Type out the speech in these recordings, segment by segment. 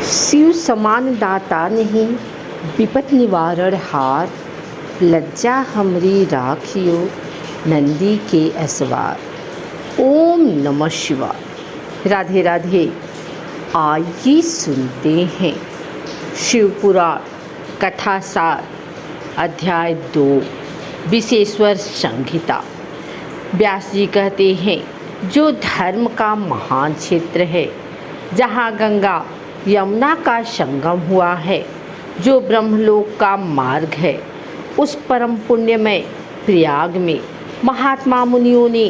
शिव समान दाता नहीं विपत निवारण हार, लज्जा हमरी राखियो नंदी के असवार। ओम नमः शिवाय। राधे राधे। आइए सुनते हैं शिव पुराण कथा सार अध्याय 2 विशेश्वर संहिता। व्यास जी कहते हैं, जो धर्म का महान क्षेत्र है, जहाँ गंगा यमुना का संगम हुआ है, जो ब्रह्मलोक का मार्ग है, उस परम पुण्यमय प्रयाग में महात्मा मुनियों ने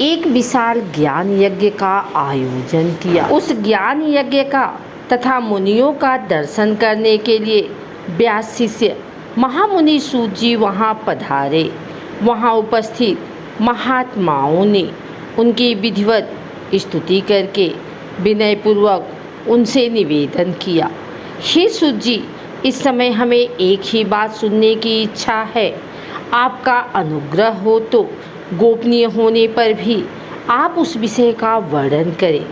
एक विशाल ज्ञान यज्ञ का आयोजन किया। उस ज्ञान यज्ञ का तथा मुनियों का दर्शन करने के लिए व्यास शिष्य महामुनि सूत जी वहाँ पधारे। वहाँ उपस्थित महात्माओं ने उनकी विधिवत स्तुति करके विनयपूर्वक उनसे निवेदन किया, हे सूत जी, इस समय हमें एक ही बात सुनने की इच्छा है। आपका अनुग्रह हो तो गोपनीय होने पर भी आप उस विषय का वर्णन करें।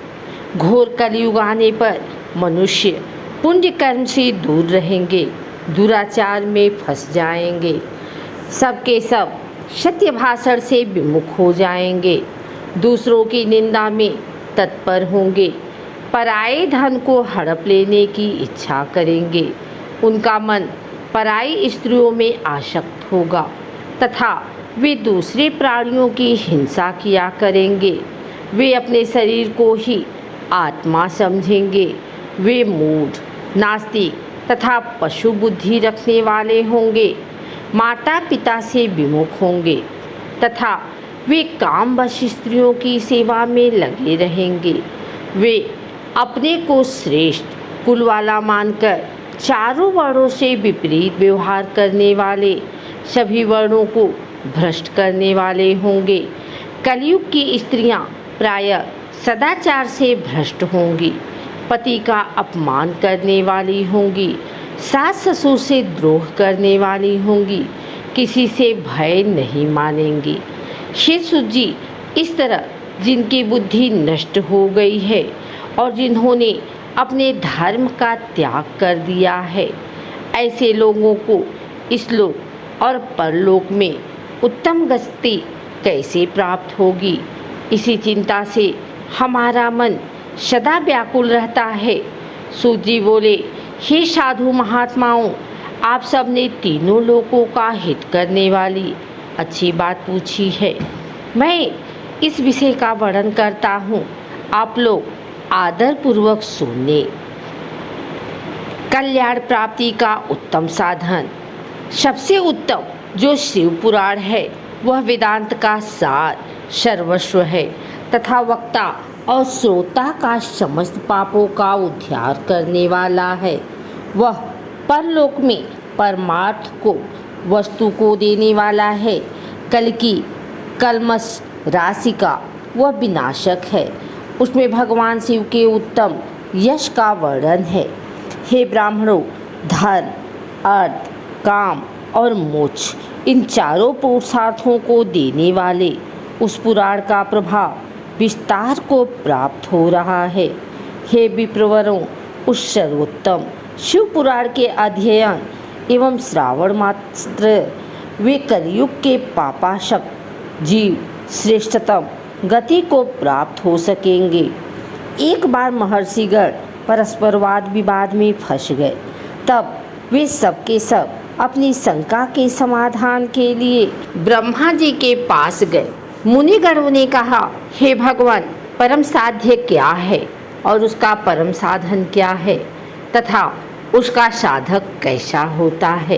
घोर कलयुग आने पर मनुष्य पुण्य कर्म से दूर रहेंगे, दुराचार में फंस जाएंगे, सबके सब सत्य भाषण से विमुख हो जाएंगे, दूसरों की निंदा में तत्पर होंगे, पराये धन को हड़प लेने की इच्छा करेंगे, उनका मन पराई स्त्रियों में आसक्त होगा तथा वे दूसरे प्राणियों की हिंसा किया करेंगे। वे अपने शरीर को ही आत्मा समझेंगे। वे मूढ़, नास्तिक तथा पशु बुद्धि रखने वाले होंगे, माता पिता से विमुख होंगे तथा वे कामवश स्त्रियों की सेवा में लगे रहेंगे। वे अपने को श्रेष्ठ कुल वाला मानकर चारों वर्णों से विपरीत व्यवहार करने वाले, सभी वर्णों को भ्रष्ट करने वाले होंगे। कलयुग की स्त्रियां प्रायः सदाचार से भ्रष्ट होंगी, पति का अपमान करने वाली होंगी, सास ससुर से द्रोह करने वाली होंगी, किसी से भय नहीं मानेंगी। हे सूत जी, इस तरह जिनकी बुद्धि नष्ट हो गई है और जिन्होंने अपने धर्म का त्याग कर दिया है, ऐसे लोगों को इस लोक और परलोक में उत्तम गति कैसे प्राप्त होगी, इसी चिंता से हमारा मन सदा व्याकुल रहता है। सूत जी बोले, हे साधु महात्माओं, आप सब ने तीनों लोकों का हित करने वाली अच्छी बात पूछी है। मैं इस विषय का वर्णन करता हूँ, आप लोग आदर पूर्वक सुने। कल्याण प्राप्ति का उत्तम साधन, सबसे उत्तम जो शिव पुराण है, वह वेदांत का सार सर्वस्व है तथा वक्ता और श्रोता का समस्त पापों का उद्धार करने वाला है। वह परलोक में परमार्थ को वस्तु को देने वाला है। कल की कल्मश राशि का वह विनाशक है। उसमें भगवान शिव के उत्तम यश का वर्णन है। हे ब्राह्मणों, धन, अर्थ, काम और मोक्ष, इन चारों पुरुषार्थों को देने वाले उस पुराण का प्रभाव विस्तार को प्राप्त हो रहा है। हे विप्रवरों, उस सर्वोत्तम शिव पुराण के अध्ययन एवं श्रावण मात्र वे कलयुग के पापाशक जीव श्रेष्ठतम गति को प्राप्त हो सकेंगे। एक बार महर्षिगण परस्पर वाद विवाद में फंस गए, तब वे सबके सब अपनी शंका के समाधान के लिए ब्रह्मा जी के पास गए। मुनिगणों ने कहा, हे भगवान, परम साध्य क्या है और उसका परम साधन क्या है तथा उसका साधक कैसा होता है।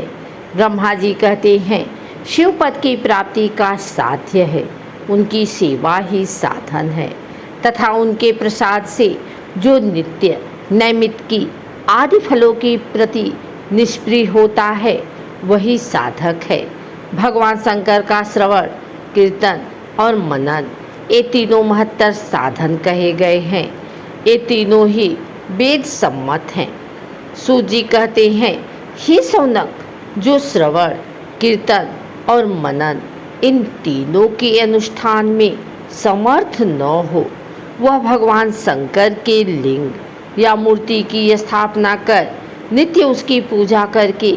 ब्रह्मा जी कहते हैं, शिव पद की प्राप्ति का साध्य है, उनकी सेवा ही साधन है तथा उनके प्रसाद से जो नित्य नैमित्तिकी आदि फलों की प्रति निष्प्रिय होता है, वही साधक है। भगवान शंकर का श्रवण, कीर्तन और मनन, ये तीनों महत्तर साधन कहे गए हैं। ये तीनों ही वेद सम्मत हैं। सूत जी कहते हैं, हे सौनक, जो श्रवण, कीर्तन और मनन इन तीनों के अनुष्ठान में समर्थ न हो, वह भगवान शंकर के लिंग या मूर्ति की स्थापना कर नित्य उसकी पूजा करके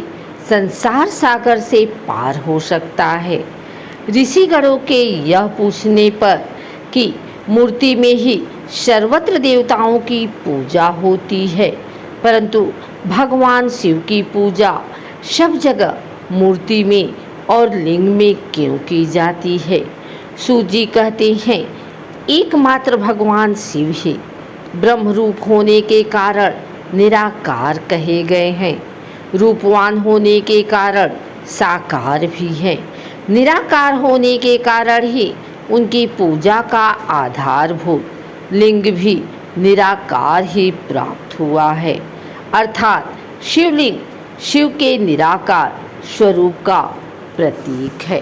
संसार सागर से पार हो सकता है। ऋषिगणों के यह पूछने पर कि मूर्ति में ही सर्वत्र देवताओं की पूजा होती है, परंतु भगवान शिव की पूजा सब जगह मूर्ति में और लिंग में क्यों की जाती है? सूत जी कहते हैं, एकमात्र भगवान शिव ही ब्रह्म रूप होने के कारण निराकार कहे गए हैं। रूपवान होने के कारण साकार भी हैं। निराकार होने के कारण ही उनकी पूजा का आधारभूत लिंग भी निराकार ही प्राप्त हुआ है, अर्थात शिवलिंग शिव के निराकार स्वरूप का प्रतीक है।